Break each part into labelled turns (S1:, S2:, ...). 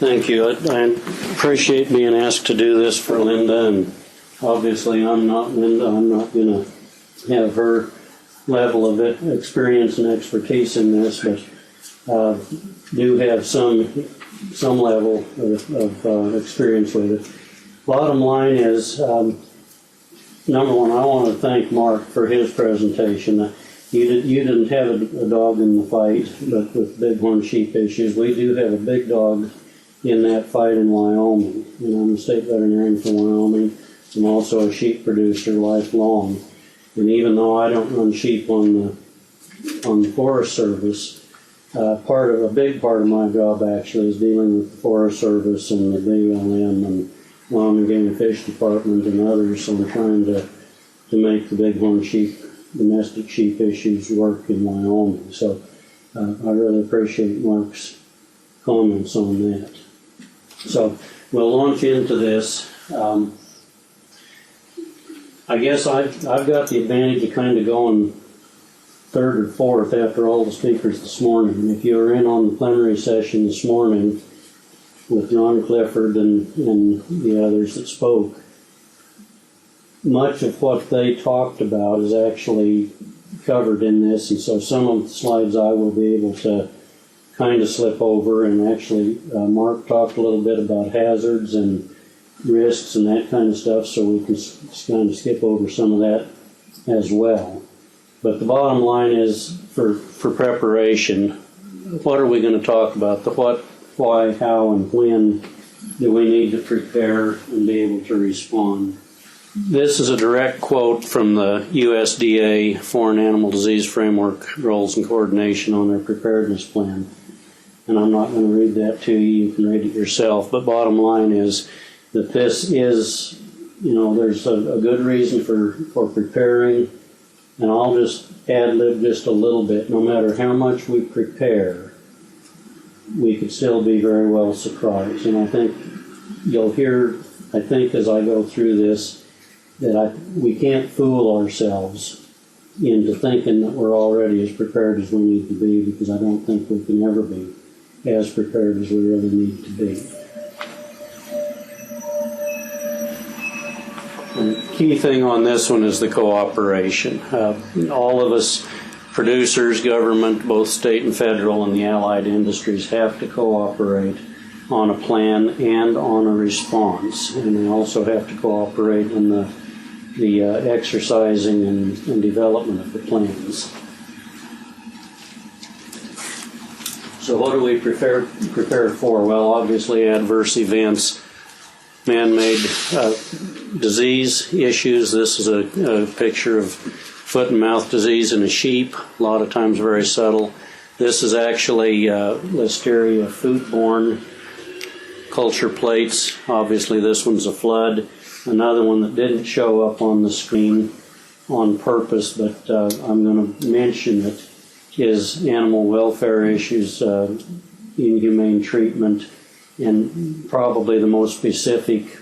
S1: Thank you. I appreciate being asked to do this for Linda, and obviously I'm not Linda. I'm not going to have her level of experience and expertise in this, but do have some level of experience with it. Bottom line is, number one, I want to thank Mark for his presentation. You didn't have a dog in the fight, but with bighorn sheep issues, we do have a big dog in that fight in Wyoming. And I'm a state veterinarian for Wyoming. I'm also a sheep producer lifelong. And even though I don't run sheep on the Forest Service, a big part of my job actually is dealing with the Forest Service and the BLM and Wyoming Game and Fish Department and others. So I'm trying to make the bighorn sheep, domestic sheep issues work in Wyoming. So I really appreciate Mark's comments on that. So we'll launch into this. I guess I've got the advantage of kind of going third or fourth after all the speakers this morning. And if you were in on the plenary session this morning with John Clifford and the others that spoke, much of what they talked about is actually covered in this, and so some of the slides I will be able to kind of slip over, and actually Mark talked a little bit about hazards and risks and that kind of stuff, so we can kind of skip over some of that as well. But the bottom line is, for preparation, what are we going to talk about? The what, why, how, and when do we need to prepare and be able to respond? This is a direct quote from the USDA Foreign Animal Disease Framework Roles and Coordination on their preparedness plan. And I'm not going to read that to you. You can read it yourself. But bottom line is that this is, there's a good reason for preparing. And I'll just ad-lib just a little bit. No matter how much we prepare, we could still be very well surprised. And I think you'll hear, as I go through this, that we can't fool ourselves into thinking that we're already as prepared as we need to be, because I don't think we can ever be as prepared as we really need to be. And the key thing on this one is the cooperation. All of us, producers, government, both state and federal, and the allied industries have to cooperate on a plan and on a response. And they also have to cooperate in the exercising and development of the plans. So what do we prepare for? Well, obviously adverse events, man-made disease issues. This is a picture of foot and mouth disease in a sheep, a lot of times very subtle. This is actually Listeria foodborne culture plates. Obviously this one's a flood. Another one that didn't show up on the screen on purpose, but I'm going to mention it, is animal welfare issues, inhumane treatment, and probably the most specific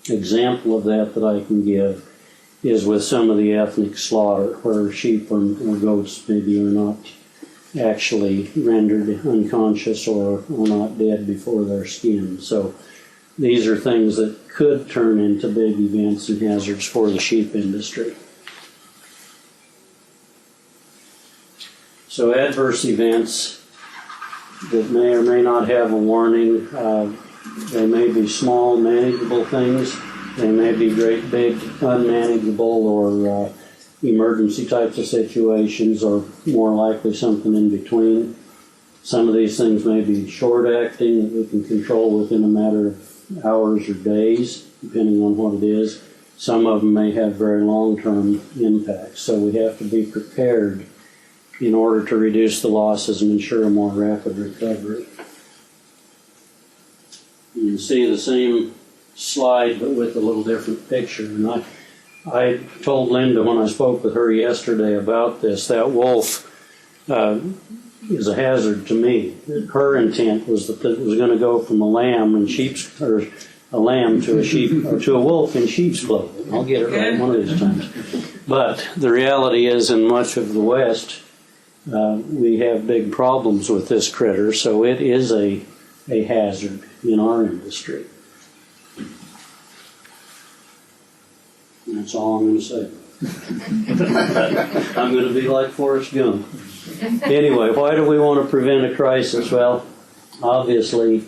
S1: example of that I can give is with some of the ethnic slaughter, where sheep or goats maybe are not actually rendered unconscious or not dead before they're skinned. So these are things that could turn into big events and hazards for the sheep industry. So adverse events that may or may not have a warning, they may be small, manageable things. They may be great, big, unmanageable or emergency types of situations, or more likely something in between. Some of these things may be short-acting that we can control within a matter of hours or days, depending on what it is. Some of them may have very long-term impacts, so we have to be prepared in order to reduce the losses and ensure a more rapid recovery. You can see the same slide but with a little different picture. And I told Linda when I spoke with her yesterday about this, that wolf is a hazard to me. Her intent was that it was going to go from a lamb to a sheep, or to a wolf in sheep's clothing. I'll get it right one of these times. But the reality is, in much of the West, we have big problems with this critter, so it is a a hazard in our industry. And that's all I'm going to say. I'm going to be like Forrest Gump. Anyway, why do we want to prevent a crisis? Well, obviously,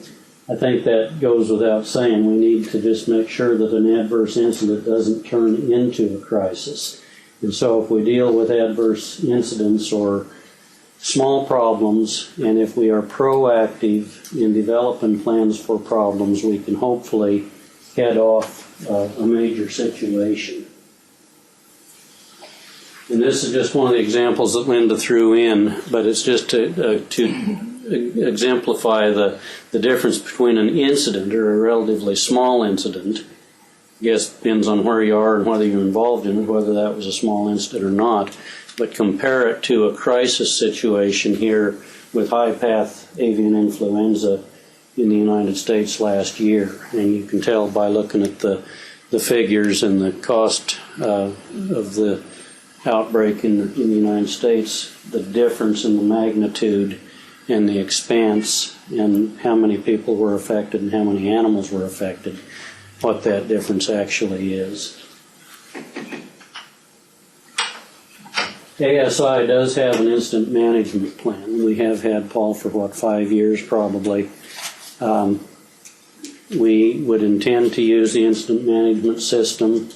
S1: I think that goes without saying. We need to just make sure that an adverse incident doesn't turn into a crisis. And so if we deal with adverse incidents or small problems, and if we are proactive in developing plans for problems, we can hopefully head off a major situation. And this is just one of the examples that Linda threw in, but it's just to exemplify the difference between an incident or a relatively small incident. I guess it depends on where you are and whether you're involved in it, whether that was a small incident or not. But compare it to a crisis situation here with high-path avian influenza in the United States last year. And you can tell by looking at the figures and the cost of the outbreak in the United States, the difference in the magnitude and the expanse and how many people were affected and how many animals were affected, what that difference actually is. ASI does have an incident management plan. We have had, Paul, for 5 years probably. We would intend to use the incident management system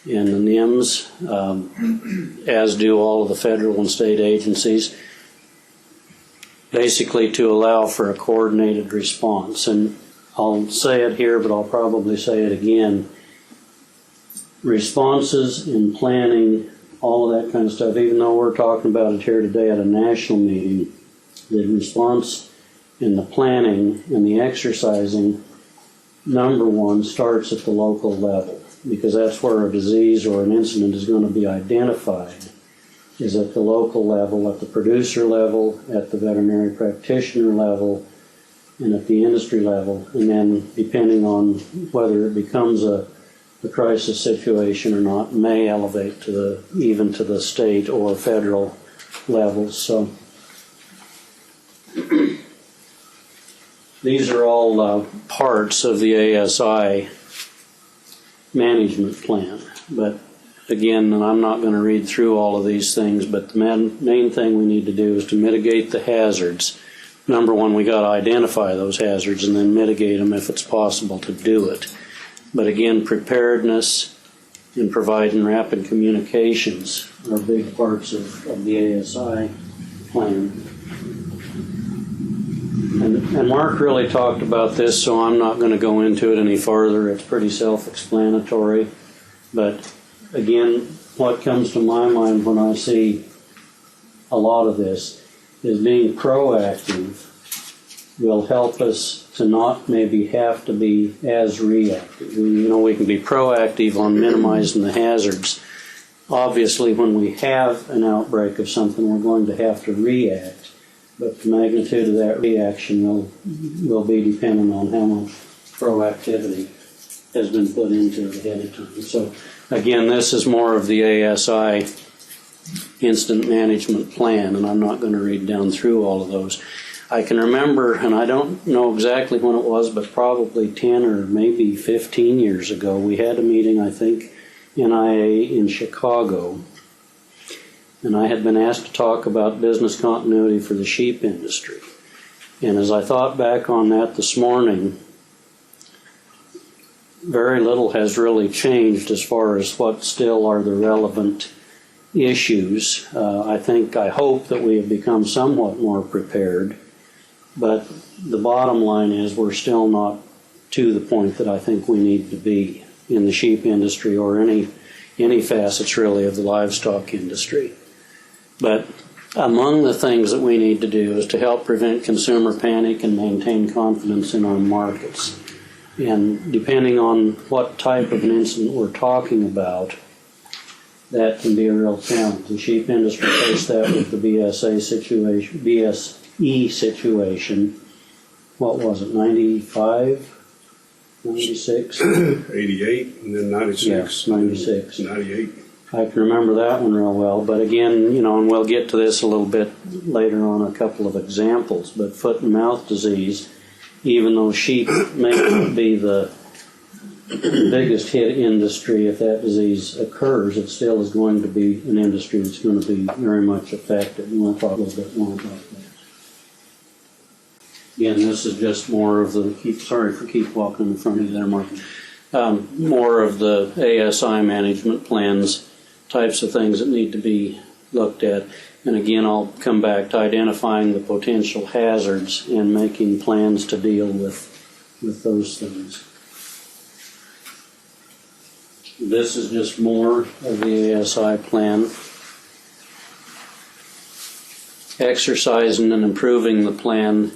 S1: in the NIAHMS, as do all of the federal and state agencies, basically to allow for a coordinated response. And I'll say it here, but I'll probably say it again. Responses and planning, all of that kind of stuff, even though we're talking about it here today at a national meeting, the response and the planning and the exercising, number one, starts at the local level, because that's where a disease or an incident is going to be identified, is at the local level, at the producer level, at the veterinary practitioner level, and at the industry level. And then, depending on whether it becomes a crisis situation or not, may elevate to even to the state or federal levels. So these are all parts of the ASI management plan. But again, and I'm not going to read through all of these things, but the main thing we need to do is to mitigate the hazards. Number one, we got to identify those hazards and then mitigate them if it's possible to do it. But again, preparedness and providing rapid communications are big parts of the ASI plan. And Mark really talked about this, so I'm not going to go into it any further. It's pretty self-explanatory. But again, what comes to my mind when I see a lot of this is being proactive will help us to not maybe have to be as reactive. We can be proactive on minimizing the hazards. Obviously, when we have an outbreak of something, we're going to have to react. But the magnitude of that reaction will be dependent on how much proactivity has been put into it ahead of time. So, again, this is more of the ASI incident management plan, and I'm not going to read down through all of those. I can remember, and I don't know exactly when it was, but probably 10 or maybe 15 years ago, we had a meeting, I think, NIAA in Chicago, and I had been asked to talk about business continuity for the sheep industry. And as I thought back on that this morning, very little has really changed as far as what still are the relevant issues. I hope that we have become somewhat more prepared, but the bottom line is we're still not to the point that I think we need to be in the sheep industry or any facets really of the livestock industry. But among the things that we need to do is to help prevent consumer panic and maintain confidence in our markets. And depending on what type of an incident we're talking about, that can be a real challenge. The sheep industry faced that with the BSE situation. What was it, 95, 96?
S2: 88, and then 96.
S1: Yes, 96.
S2: 98.
S1: I can remember that one real well. But again, and we'll get to this a little bit later on, a couple of examples. But foot and mouth disease even though sheep may not be the biggest hit industry if that disease occurs, it still is going to be an industry that's going to be very much affected. And we'll talk a little bit more about that. Again, this is just more of the, sorry for keep walking in front of you there, Mark. More of the ASI management plans, types of things that need to be looked at. And again, I'll come back to identifying the potential hazards and making plans to deal with those things. This is just more of the ASI plan. Exercising and improving the plan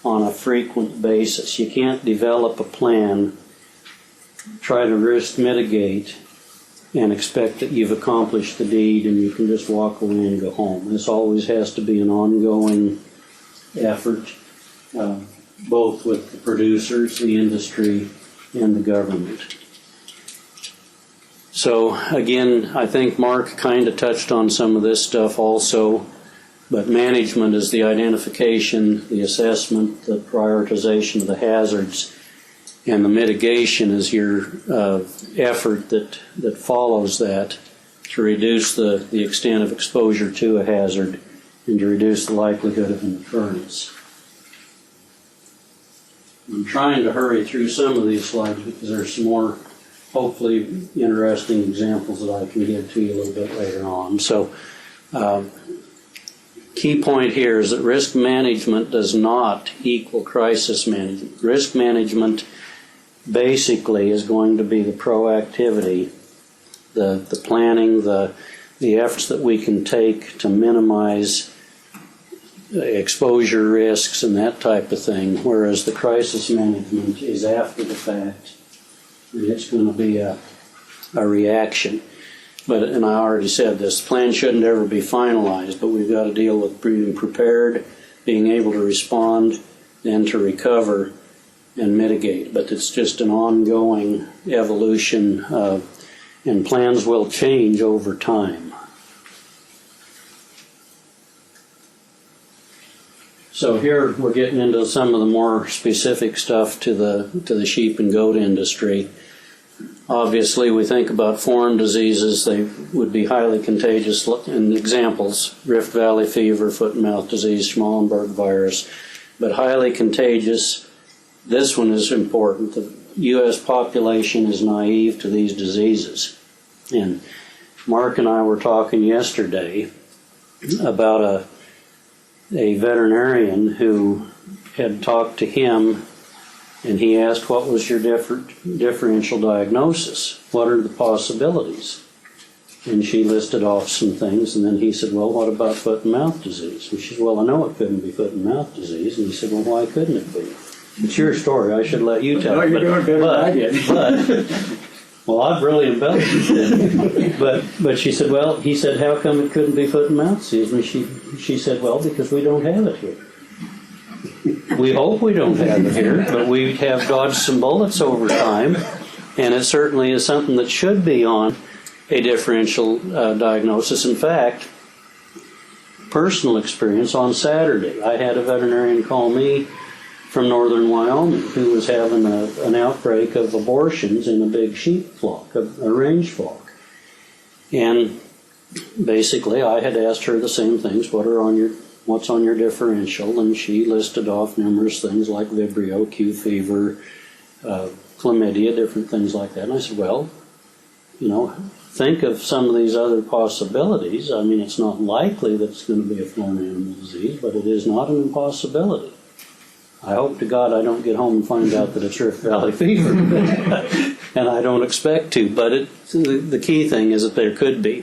S1: on a frequent basis. You can't develop a plan, try to risk mitigate, and expect that you've accomplished the deed and you can just walk away and go home. This always has to be an ongoing effort, both with the producers, the industry, and the government. So again, I think Mark kind of touched on some of this stuff also, but management is the identification, the assessment, the prioritization of the hazards, and the mitigation is your effort that follows that to reduce the extent of exposure to a hazard and to reduce the likelihood of an occurrence. I'm trying to hurry through some of these slides because there's some more hopefully interesting examples that I can give to you a little bit later on. So key point here is that risk management does not equal crisis management. Risk management basically is going to be the proactivity, the planning, the efforts that we can take to minimize exposure risks and that type of thing, whereas the crisis management is after the fact, and it's going to be a reaction. But, and I already said this, the plan shouldn't ever be finalized, but we've got to deal with being prepared, being able to respond, then to recover and mitigate. But it's just an ongoing evolution, and plans will change over time. So here we're getting into some of the more specific stuff to the sheep and goat industry. Obviously, we think about foreign diseases. They would be highly contagious. And examples, Rift Valley fever, foot and mouth disease, Schmallenberg virus, but highly contagious. This one is important. The U.S. population is naive to these diseases. And Mark and I were talking yesterday about a veterinarian who had talked to him, and he asked, what was your differential diagnosis? What are the possibilities? And she listed off some things, and then he said, well, what about foot and mouth disease? And she said, well, I know it couldn't be foot and mouth disease. And he said, well, why couldn't it be? It's your story. I should let you tell it.
S3: You're doing better than I did.
S1: Well, I've really embellished it. But she said, well, he said, how come it couldn't be foot and mouth disease? And she said, well, because we don't have it here. We hope we don't have it here, but we have dodged some bullets over time, and it certainly is something that should be on a differential diagnosis. In fact, personal experience on Saturday, I had a veterinarian call me from northern Wyoming who was having an outbreak of abortions in a big sheep flock, a range flock. And basically I had asked her the same things, what's on your differential, and she listed off numerous things like Vibrio, Q fever, chlamydia, different things like that. And I said, well, think of some of these other possibilities. I mean, it's not likely that it's going to be a foreign animal disease, but it is not an impossibility. I hope to God I don't get home and find out that it's Rift Valley fever, and I don't expect to, but the key thing is that there could be.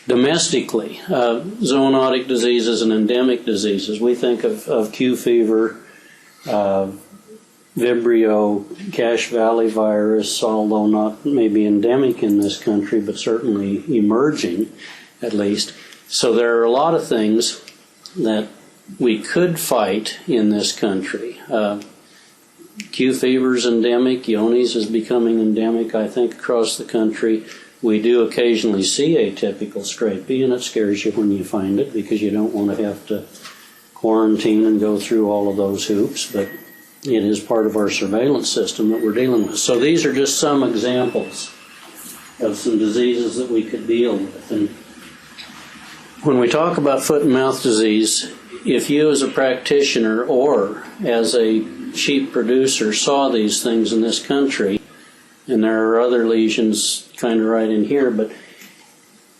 S1: Domestically, zoonotic diseases and endemic diseases, we think of Q fever, Vibrio, Cache Valley virus, although not maybe endemic in this country, but certainly emerging at least. So there are a lot of things that we could fight in this country. Q fever is endemic. Johne's is becoming endemic, I think, across the country. We do occasionally see atypical scrapie, and it scares you when you find it because you don't want to have to quarantine and go through all of those hoops. But it is part of our surveillance system that we're dealing with. So these are just some examples of some diseases that we could deal with. And when we talk about foot and mouth disease, if you as a practitioner or as a sheep producer saw these things in this country, and there are other lesions kind of right in here, but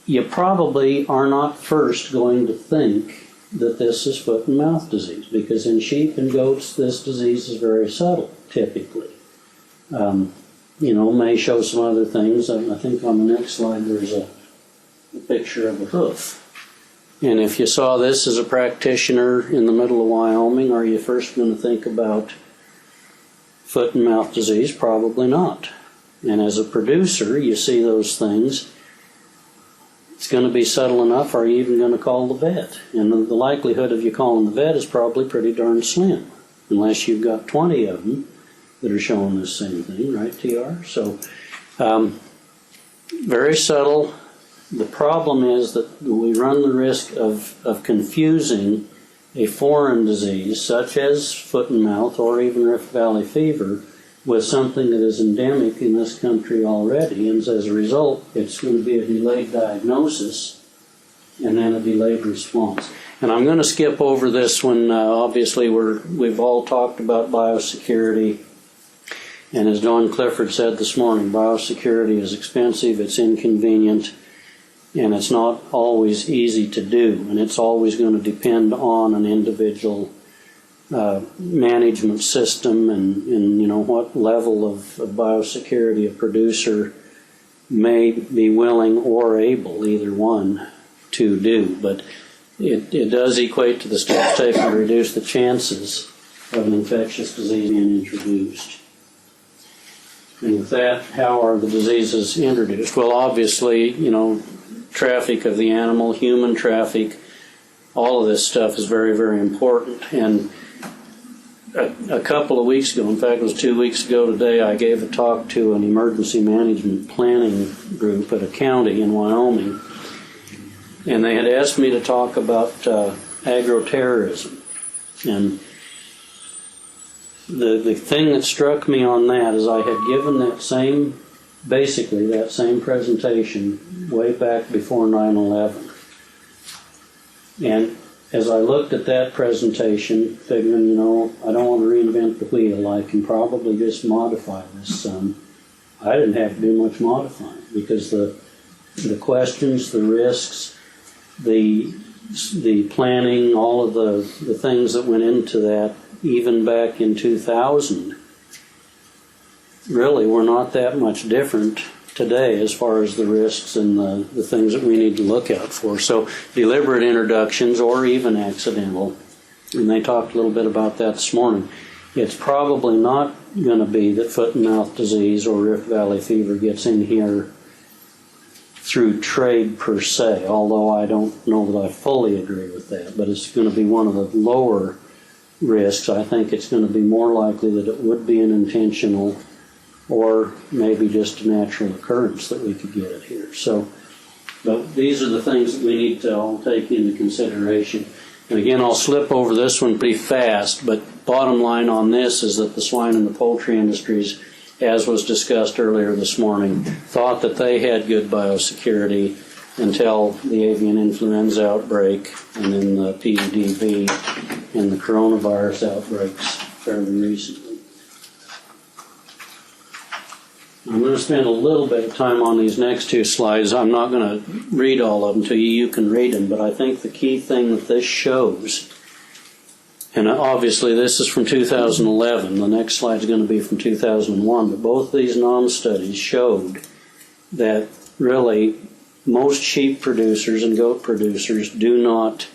S1: you probably are not first going to think that this is foot and mouth disease, because in sheep and goats this disease is very subtle typically. May show some other things. I think on the next slide there's a picture of a hoof. And if you saw this as a practitioner in the middle of Wyoming, are you first going to think about foot and mouth disease? Probably not. And as a producer, you see those things, it's going to be subtle enough, are you even going to call the vet? And the likelihood of you calling the vet is probably pretty darn slim, unless you've got 20 of them that are showing this same thing, right, TR? So, very subtle. The problem is that we run the risk of confusing a foreign disease, such as foot and mouth or even Rift Valley fever, with something that is endemic in this country already. And as a result, it's going to be a delayed diagnosis and then a delayed response. And I'm going to skip over this one. Obviously, we've all talked about biosecurity. And as Don Clifford said this morning, biosecurity is expensive, it's inconvenient, and it's not always easy to do. And it's always going to depend on an individual management system and what level of biosecurity a producer may be willing or able, either one, to do. But it does equate to the steps taken to reduce the chances of an infectious disease being introduced. And with that, how are the diseases introduced? Well, obviously, traffic of the animal, human traffic, all of this stuff is very, very important. And a couple of weeks ago, in fact it was 2 weeks ago today, I gave a talk to an emergency management planning group at a county in Wyoming. And they had asked me to talk about agroterrorism. And the thing that struck me on that is I had given that same presentation way back before 9/11. And as I looked at that presentation, figuring, I don't want to reinvent the wheel, I can probably just modify this some. I didn't have to do much modifying, because the questions, the risks, the planning, all of the things that went into that, even back in 2000, really were not that much different today as far as the risks and the things that we need to look out for. So deliberate introductions or even accidental, and they talked a little bit about that this morning. It's probably not going to be that foot and mouth disease or Rift Valley fever gets in here through trade per se, although I don't know that I fully agree with that, but it's going to be one of the lower risks. I think it's going to be more likely that it would be an intentional or maybe just a natural occurrence that we could get it here. So, but these are the things that we need to all take into consideration. And again, I'll slip over this one pretty fast, but bottom line on this is that the swine and the poultry industries, as was discussed earlier this morning, thought that they had good biosecurity until the avian influenza outbreak and then the PEDV and the coronavirus outbreaks fairly recently. I'm going to spend a little bit of time on these next two slides. I'm not going to read all of them to you. You can read them, but I think the key thing that this shows, and obviously this is from 2011, the next slide is going to be from 2001, but both these NAHMS studies showed that really most sheep producers and goat producers do not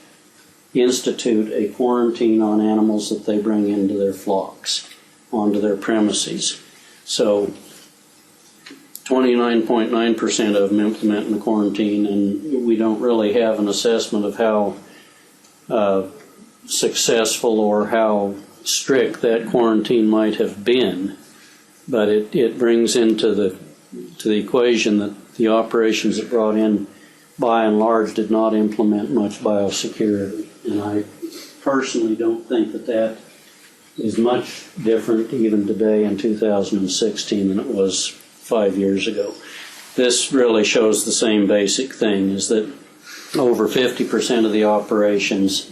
S1: institute a quarantine on animals that they bring into their flocks, onto their premises. So 29.9% of them implement in the quarantine, and we don't really have an assessment of how successful or how strict that quarantine might have been, but it brings into the equation that the operations that brought in, by and large, did not implement much biosecurity. And I personally don't think that is much different even today in 2016 than it was 5 years ago. This really shows the same basic thing, is that over 50% of the operations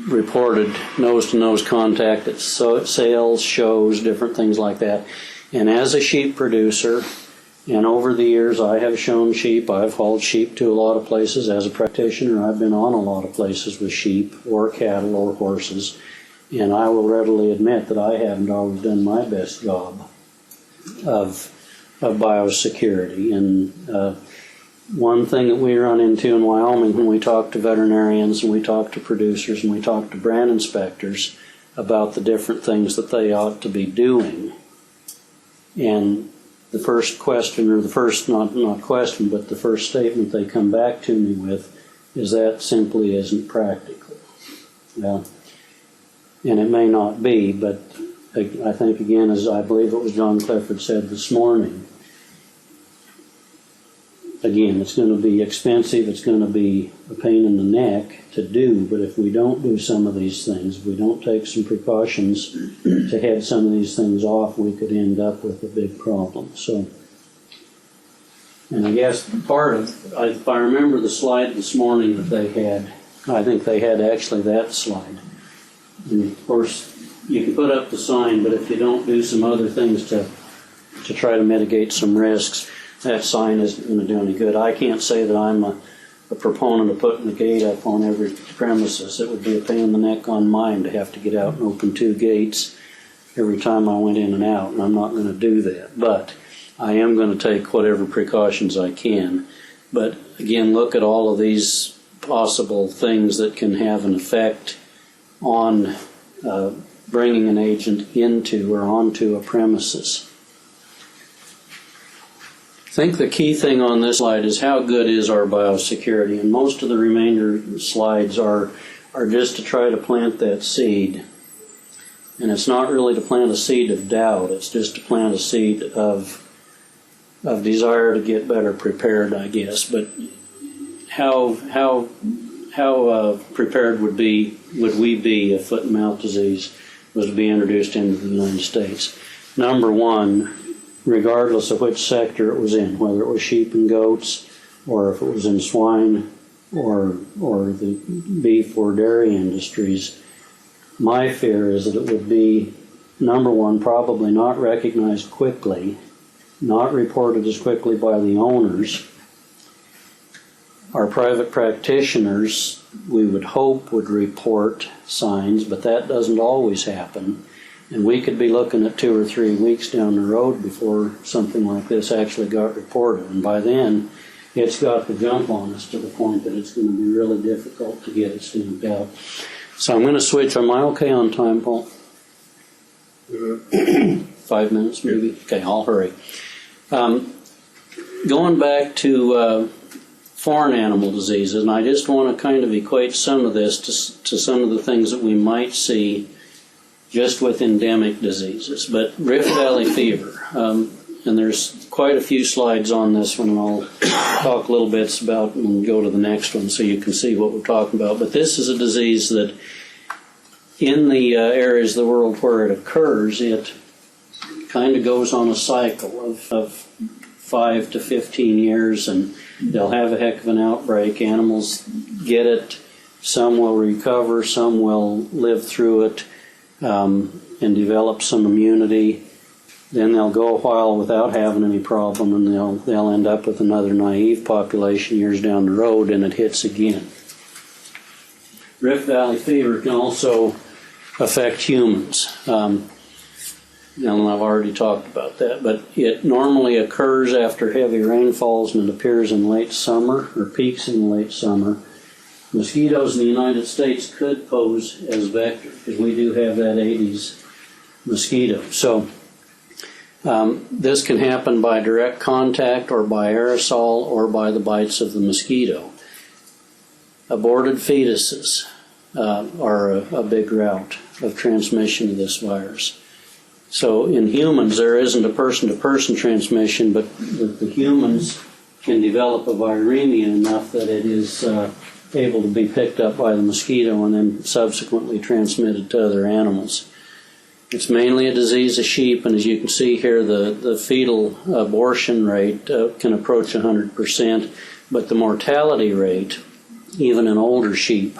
S1: reported nose-to-nose contact at sales, shows, different things like that. And as a sheep producer, and over the years I have shown sheep, I've hauled sheep to a lot of places. As a practitioner, I've been on a lot of places with sheep or cattle or horses, and I will readily admit that I haven't always done my best job of biosecurity. And one thing that we run into in Wyoming when we talk to veterinarians and we talk to producers and we talk to brand inspectors about the different things that they ought to be doing, and the first question, or the first, not question, but the first statement they come back to me with is that simply isn't practical. Well, and it may not be, but I think, again, as I believe it was John Clifford said this morning, again, it's going to be expensive, it's going to be a pain in the neck to do, but if we don't do some of these things, if we don't take some precautions to head some of these things off, we could end up with a big problem. So, and I guess part of, if I remember the slide this morning that they had, I think they had actually that slide. And of course, you can put up the sign, but if you don't do some other things to try to mitigate some risks, that sign isn't going to do any good. I can't say that I'm a proponent of putting the gate up on every premises. It would be a pain in the neck on mine to have to get out and open 2 gates every time I went in and out, and I'm not going to do that. But I am going to take whatever precautions I can. But again, look at all of these possible things that can have an effect on bringing an agent into or onto a premises. I think the key thing on this slide is how good is our biosecurity, and most of the remainder slides are just to try to plant that seed. And it's not really to plant a seed of doubt, it's just to plant a seed of desire to get better prepared, I guess. But how prepared would we be if foot and mouth disease was to be introduced into the United States? Number one, regardless of which sector it was in, whether it was sheep and goats, or if it was in swine, or the beef or dairy industries, my fear is that it would be, number one, probably not recognized quickly, not reported as quickly by the owners. Our private practitioners, we would hope, would report signs, but that doesn't always happen. And we could be looking at 2 or 3 weeks down the road before something like this actually got reported. And by then, it's got to jump on us to the point that it's going to be really difficult to get it stamped out. So I'm going to switch. Am I okay on time, Paul? 5 minutes, maybe? Okay, I'll hurry. Going back to foreign animal diseases, and I just want to kind of equate some of this to some of the things that we might see just with endemic diseases. But Rift Valley fever, and there's quite a few slides on this one, and I'll talk little bits about and go to the next one so you can see what we're talking about. But this is a disease that in the areas of the world where it occurs, it kind of goes on a cycle of 5 to 15 years, and they'll have a heck of an outbreak. Animals get it, some will recover, some will live through it, and develop some immunity. Then they'll go a while without having any problem, and they'll end up with another naive population years down the road, and it hits again. Rift Valley fever can also affect humans. And I've already talked about that, but it normally occurs after heavy rainfalls, and it appears in late summer, or peaks in late summer. Mosquitoes in the United States could pose as vector, because we do have that Aedes mosquito. So this can happen by direct contact, or by aerosol, or by the bites of the mosquito. Aborted fetuses are a big route of transmission of this virus. So in humans, there isn't a person-to-person transmission, but the humans can develop a viremia enough that it is able to be picked up by the mosquito and then subsequently transmitted to other animals. It's mainly a disease of sheep, and as you can see here, the fetal abortion rate can approach 100%, but the mortality rate, even in older sheep,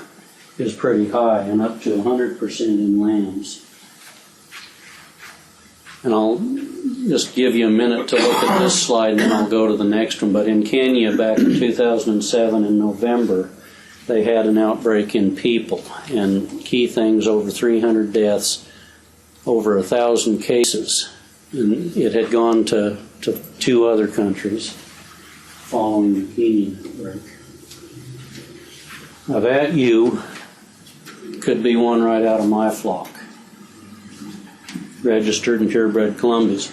S1: is pretty high, and up to 100% in lambs. And I'll just give you a minute to look at this slide, and then I'll go to the next one. But in Kenya, back in 2007 in November, they had an outbreak in people, and key things, over 300 deaths, over 1,000 cases, and it had gone to 2 other countries following the Kenyan outbreak. Now that ewe could be one right out of my flock, registered and purebred Columbias,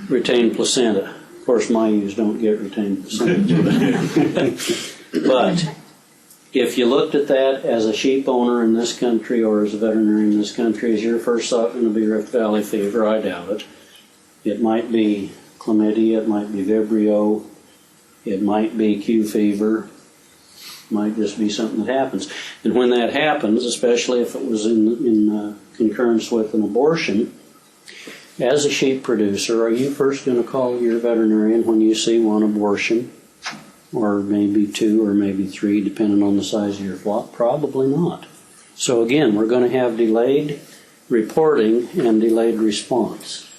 S1: retained placenta. Of course, my ewes don't get retained placenta. But if you looked at that as a sheep owner in this country or as a veterinarian in this country, is your first thought going to be Rift Valley fever? I doubt it. It might be chlamydia, it might be Vibrio, it might be Q fever, it might just be something that happens. And when that happens, especially if it was in concurrence with an abortion, as a sheep producer, are you first going to call your veterinarian when you see one abortion? Or maybe 2 or maybe 3, depending on the size of your flock? Probably not. So again, we're going to have delayed reporting and delayed response.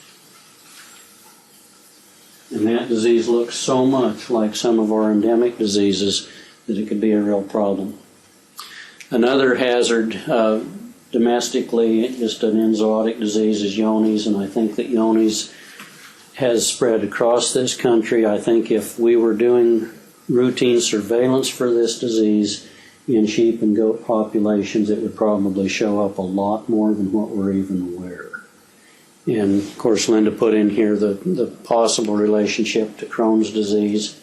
S1: And that disease looks so much like some of our endemic diseases that it could be a real problem. Another hazard domestically, just an enzootic disease, is Johne's, and I think that Johne's has spread across this country. I think if we were doing routine surveillance for this disease in sheep and goat populations, it would probably show up a lot more than what we're even aware. And of course, Linda put in here the possible relationship to Crohn's disease.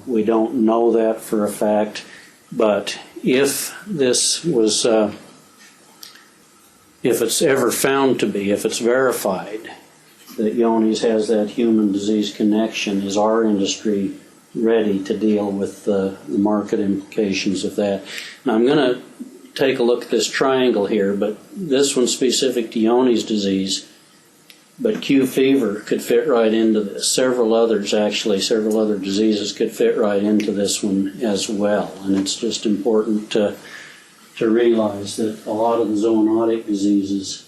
S1: We don't know that for a fact, but if this was, if it's ever found to be, if it's verified that Johne's has that human disease connection, is our industry ready to deal with the market implications of that? Now I'm going to take a look at this triangle here, but this one's specific to Johne's disease, but Q fever could fit right into this. Several other diseases could fit right into this one as well, and it's just important to realize that a lot of the zoonotic diseases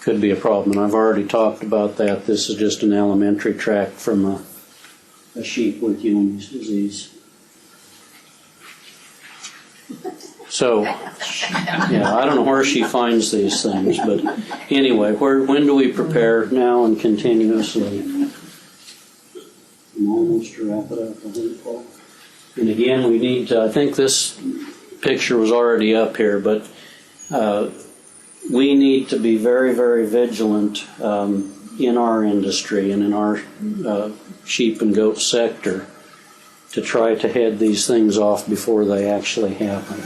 S1: could be a problem, and I've already talked about that. This is just an elementary tract from a sheep with Johne's disease. So, yeah, I don't know where she finds these things, but anyway, when do we prepare? Now and continuously. I'm almost to wrap it up, I think, Paul. And again, we need to, I think this picture was already up here, but we need to be very, very vigilant in our industry and in our sheep and goat sector to try to head these things off before they actually happen.